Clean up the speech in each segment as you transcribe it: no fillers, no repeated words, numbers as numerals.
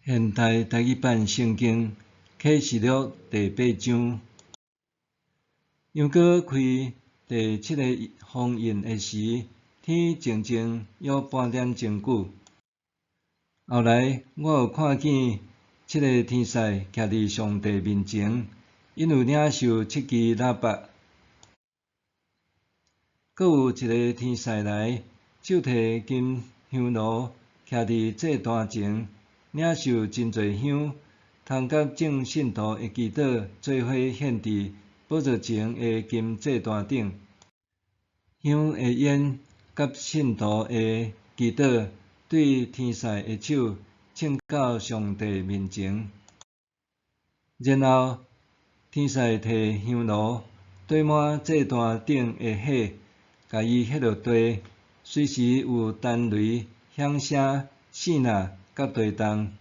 现代台语版圣经启示录第8章。杨过开第7个封印的时，天静静约半点钟久。后来我有看见7个天使徛伫上帝面前，因有领受7支喇叭。阁有一个天使来，手提金香炉，徛伫祭坛前，领受真侪香，通甲众信徒的祈祷做伙献伫宝座前的金祭坛顶。香的烟甲信徒的祈祷，对天使的手请到上帝面前。然后天使摕香炉对满祭坛顶的火，甲伊迄落地，随时有弹雷、响声、声呐甲地动。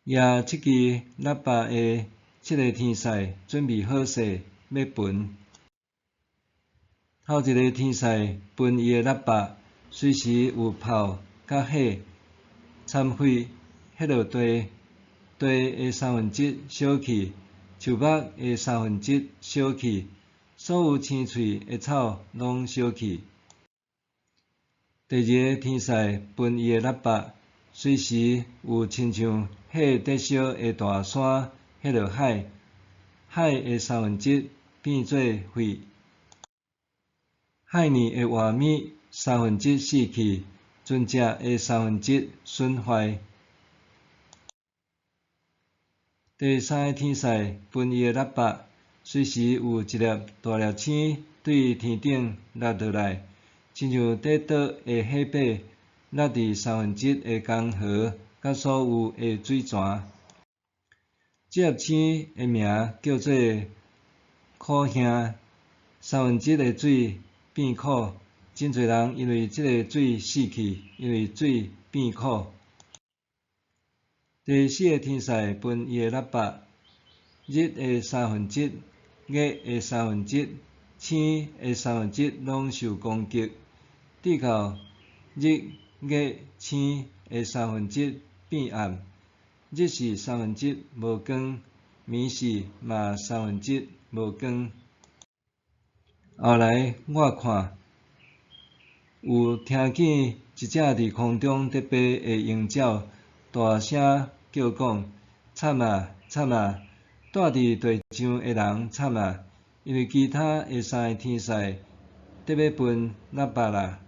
也7支喇叭的7个天使准备好势要焚。头一个天使焚伊的喇叭，随时有炮甲火掺火迄落地，地的1/3烧去，树木的1/3烧去，所有青翠的草拢烧去。第二个天使焚伊的喇叭，随时有亲像火燃烧的大山迄落海，海的1/3变做火，海面的外面1/3死去，船只的1/3损坏。第三个天使焚伊的喇叭，随时有一粒大粒星对天顶落落来，亲像跌倒的火把落伫1/3的江河甲所有的水泉。这粒星的名叫做苦兄，1/3的水变苦，真侪人因为这个水死去，因为水变苦。第四个天使焚伊的喇叭，日的1/3、月的1/3、星的1/3拢受攻击，直到日、月、星的1/3变暗，日是1/3无光，暝是嘛1/3无光。后来我看，有听见一只伫空中伫飞的鹰鸟，大声叫讲：惨啊！惨啊！住伫地上的人惨啊！因为其他的3个天使得要焚喇叭啦。